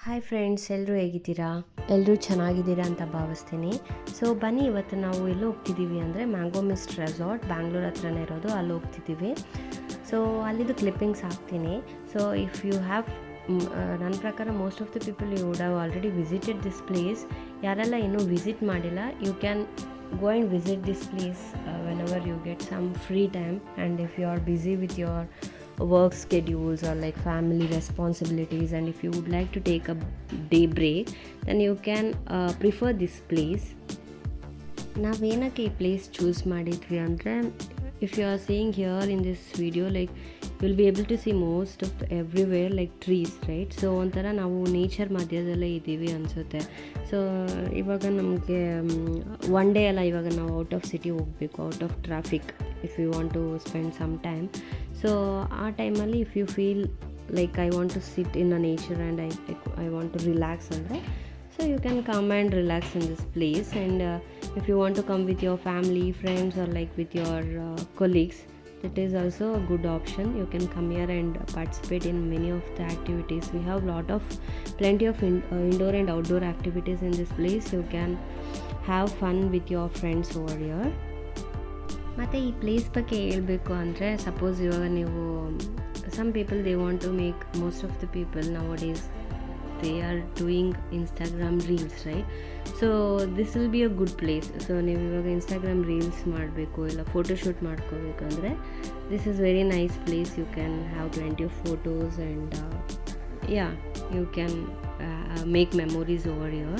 Hi friends, ಎಲ್ಲರೂ ಹೇಗಿದ್ದೀರಾ? ಎಲ್ಲರೂ ಚೆನ್ನಾಗಿದ್ದೀರಾ ಅಂತ ಭಾವಿಸ್ತೀನಿ. ಸೊ ಬನ್ನಿ, ಇವತ್ತು ನಾವು ಎಲ್ಲಿ ಹೋಗ್ತಿದ್ದೀವಿ ಅಂದರೆ ಮ್ಯಾಂಗೋ ಮಿಸ್ಟ್ ರೆಸಾರ್ಟ್, ಬ್ಯಾಂಗ್ಳೂರ್ ಹತ್ರನೇ ಇರೋದು, ಅಲ್ಲಿ ಹೋಗ್ತಿದ್ದೀವಿ. ಸೊ ಅಲ್ಲಿದ್ದು ಕ್ಲಿಪ್ಪಿಂಗ್ಸ್ ಹಾಕ್ತೀನಿ. ಸೊ ಇಫ್ ಯು ಹ್ಯಾವ್ ನನ್ನ ಪ್ರಕಾರ most of the people you would have already visited this place. ಯಾರೆಲ್ಲ ಇನ್ನೂ ವಿಸಿಟ್ ಮಾಡಿಲ್ಲ, you can go and visit this place whenever you get some free time, and if you are busy with your work schedules or like family responsibilities, and if you would like to take a day break, then you can prefer this place. ನಾವೇನಕ್ಕೆ ಈ place choose ಮಾಡಿದ್ವಿ ಅಂದರೆ, if you are seeing here in this video, like you will be able to see most of everywhere like trees, right? So ಒಂಥರ ನಾವು nature ಮಧ್ಯದಲ್ಲೇ ಇದ್ದೀವಿ ಅನಿಸುತ್ತೆ. So ಇವಾಗ ನಮಗೆ ಒನ್ ಡೇ ಅಲ್ಲ, ಇವಾಗ ನಾವು ಔಟ್ ಆಫ್ ಸಿಟಿ ಹೋಗಬೇಕು, out of traffic, if you want to spend some time. So ಆ ಟೈಮಲ್ಲಿ if you feel like I want to sit in a nature and I want to relax ಅಂದರೆ, so you can come and relax in this place. And if you want to come with your family, friends, or like with your colleagues, that is also a good option. You can come here and participate in many of the activities. We have plenty of indoor and outdoor activities in this place. You can have fun with your friends over here. ಮತ್ತು ಈ place ಬಗ್ಗೆ ಹೇಳಬೇಕು ಅಂದರೆ, suppose ಇವಾಗ ನೀವು some people they want to make, most of the people nowadays they are doing Instagram reels, right? So this will be a good place. So ನೀವು ಇವಾಗ Instagram reels ಮಾಡಬೇಕು, ಇಲ್ಲ photoshoot ಮಾಡ್ಕೋಬೇಕಂದ್ರೆ, this is very nice place. You can have plenty of photos and you can make memories over here.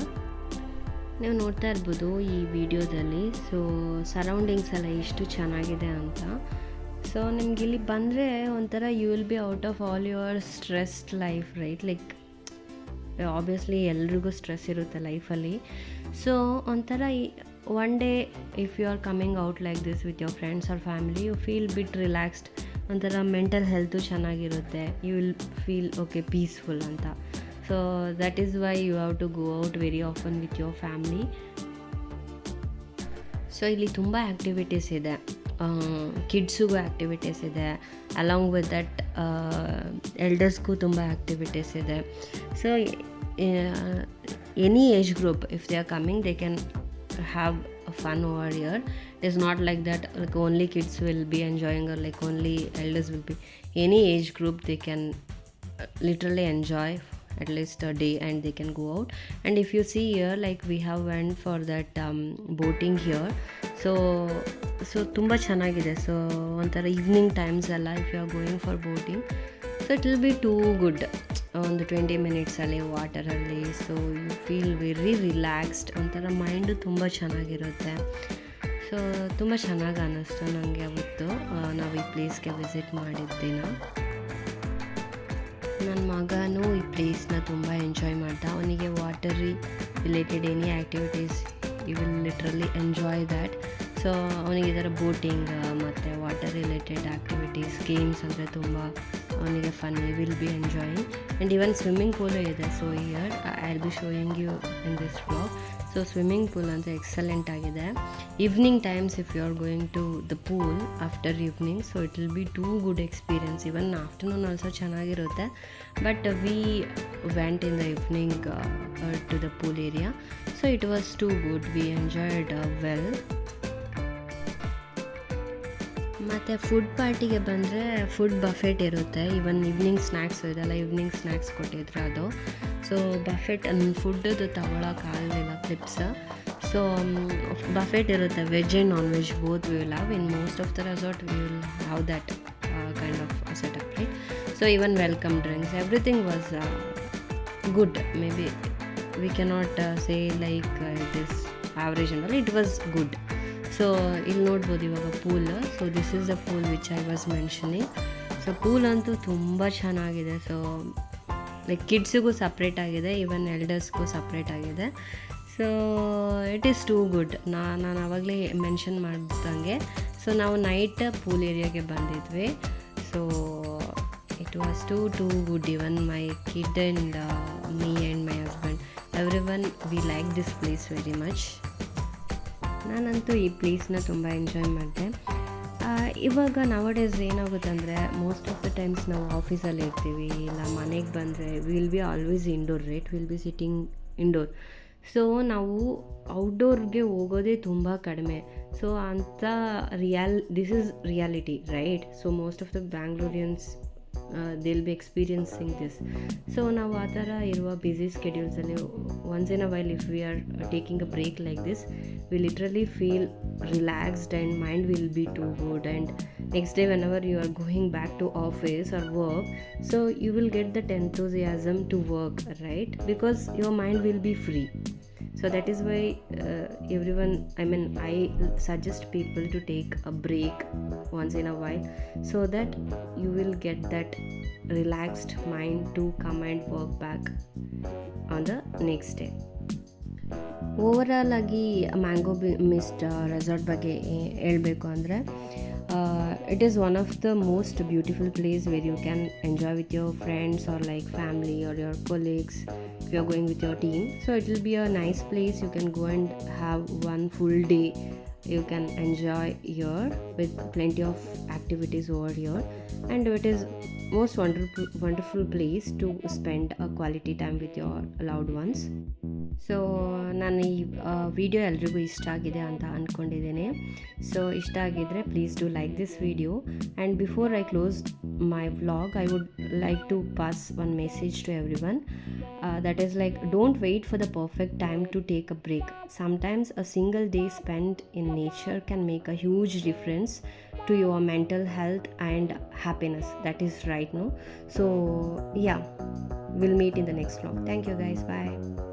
ನೀವು ನೋಡ್ತಾ ಇರ್ಬೋದು ಈ ವಿಡಿಯೋದಲ್ಲಿ. So surroundings ಎಲ್ಲ ಎಷ್ಟು ಚೆನ್ನಾಗಿದೆ ಅಂತ. ಸೊ ನಿಮ್ಗೆ ಇಲ್ಲಿ ಬಂದರೆ ಒಂಥರ you will be out of all your stressed life, right? Like obviously ಎಲ್ರಿಗೂ ಸ್ಟ್ರೆಸ್ ಇರುತ್ತೆ ಲೈಫಲ್ಲಿ. ಸೊ ಒಂಥರ one day if you are coming out like this with your friends or family, you feel bit relaxed. ಒಂಥರ mental health ಚೆನ್ನಾಗಿರುತ್ತೆ. You will feel okay, peaceful ಅಂತ. So that is why you have to go out very often with your family. So ಇಲ್ಲಿ ತುಂಬ activities ಇದೆ. ಕಿಡ್ಸಿಗೂ activities ಇದೆ, along with that ಎಲ್ಡರ್ಸ್ಗೂ ತುಂಬ activities ಇದೆ. So any age group, if they are coming, they can have fun over here. It is not like that like only kids will be enjoying or like only elders will be. Any age group they can literally enjoy at least a day and they can go out. And if you see here, like we have went for that boating here. So ತುಂಬ ಚೆನ್ನಾಗಿದೆ. So ಒಂಥರ evening times ಎಲ್ಲ if you are going for boating, so it will be too good. ಒಂದು 20 ಮಿನಿಟ್ಸಲ್ಲಿ ವಾಟರಲ್ಲಿ. So you feel very relaxed. ಒಂಥರ mind ತುಂಬ ಚೆನ್ನಾಗಿರುತ್ತೆ. ಸೊ ತುಂಬ ಚೆನ್ನಾಗಿ ಅನ್ನಿಸ್ತು ನನಗೆ ಅವತ್ತು ನಾವು ಈ ಪ್ಲೇಸ್ಗೆ ವಿಸಿಟ್ ಮಾಡಿದ ದಿನ. ನನ್ನ ಮಗನೂ ಈ ಪ್ಲೇಸ್ನ ತುಂಬ ಎಂಜಾಯ್ ಮಾಡ್ದ. ಅವನಿಗೆ watery related any activities, you will literally enjoy that. So ಅವನಿಗೆ ಇದರ ಬೋಟಿಂಗ್ ಮತ್ತು ವಾಟರ್ ರಿಲೇಟೆಡ್ ಆ್ಯಕ್ಟಿವಿಟೀಸ್, ಗೇಮ್ಸ್ ಅಂದರೆ ತುಂಬ ಅವನಿಗೆ fun. You will be enjoying. And even swimming pool ಇದೆ. So here I will be showing you in this vlog. So swimming pool ಅಂತ excellent ಆಗಿದೆ. Evening times if you are going to the pool after evening, so it will be too good experience. Even afternoon also ಚೆನ್ನಾಗಿರುತ್ತೆ, but we went in the evening to the pool area. So it was too good. We enjoyed well. ಮತ್ತು food ಪಾರ್ಟಿಗೆ ಬಂದರೆ food buffet ಇರುತ್ತೆ. Even evening snacks ಇದೆಲ್ಲ, evening snacks ಕೊಟ್ಟಿದ್ರು ಅದು. So buffet ಫುಡ್ಡದು ತಗೊಳಕ್ಕಾಗಲಿಲ್ಲ ಕ್ಲಿಪ್ಸ್. ಸೊ ಬಫೆಟ್ ಇರುತ್ತೆ, veg and non veg both we will have. In most of the resort we will have that kind of setup, right? So even welcome drinks, everything was good. Maybe we cannot say like it is average and it was good. So ಇಲ್ಲಿ ನೋಡ್ಬೋದು ಇವಾಗ pool. So this is the pool which I was mentioning. So pool ಅಂತೂ ತುಂಬ ಚೆನ್ನಾಗಿದೆ. So like ಕಿಡ್ಸಿಗೂ separate ಆಗಿದೆ, even ಎಲ್ಡರ್ಸ್ಗೂ separate ಆಗಿದೆ. So it is too good. ನಾನು ಆವಾಗಲೇ ಮೆನ್ಷನ್ ಮಾಡಿದಂಗೆ, ಸೊ ನಾವು ನೈಟ್ ಪೂಲ್ ಏರಿಯಾಗೆ ಬಂದಿದ್ವಿ. So it was too good. Even my kid and me and my husband, every one we like this place very much. ನಾನಂತೂ ಈ ಪ್ಲೇಸ್ನ ತುಂಬ enjoy ಮಾಡಿದೆ. ಇವಾಗ nowadays ಏನಾಗುತ್ತೆ ಅಂದರೆ ಮೋಸ್ಟ್ ಆಫ್ ದ ಟೈಮ್ಸ್ ನಾವು ಆಫೀಸಲ್ಲಿ ಇರ್ತೀವಿ, ಇಲ್ಲ ಮನೆಗೆ ಬಂದರೆ will be always indoor right, will be sitting indoor. So ನಾವು ಔಟ್ಡೋರ್ಗೆ ಹೋಗೋದೇ ತುಂಬ ಕಡಿಮೆ. ಸೊ ಅಂಥ this is reality right. So most of the Bangaloreans will be experiencing this. So ನಾವು ಆ ಥರ ಇರುವ ಬ್ಯುಸಿ ಸ್ಕೆಡ್ಯೂಲ್ಸಲ್ಲಿ once in a while if we are taking a break like this, we literally feel relaxed and mind will be too good, and next day whenever you are going back to office or work, so you will get that enthusiasm to work, right? Because your mind will be free. So that is why I suggest people to take a break once in a while, so that you will get that relaxed mind to come and work back on the next day. Overall ಆಗಿ Mango Mist resort ಬಗ್ಗೆ ಹೇಳಬೇಕು ಅಂದರೆ it is one of the most beautiful place where you can enjoy with your friends or like family or your colleagues if you are going with your team. So it will be a nice place. You can go and have one full day. You can enjoy here with plenty of activities over here, and it is most wonderful place to spend a quality time with your loved ones. So ನಾನು ಈ video ಎಲ್ರಿಗೂ ಇಷ್ಟ ಆಗಿದೆ ಅಂತ ಅಂದ್ಕೊಂಡಿದ್ದೇನೆ. So ಇಷ್ಟ ಆಗಿದ್ದರೆ please do like this video, and before I close my vlog I would like to pass one message to everyone. That is like, don't wait for the perfect time to take a break. Sometimes a single day spent in nature can make a huge difference to your mental health and happiness. That is right, no? So yeah, we'll meet in the next vlog. Thank you guys, bye.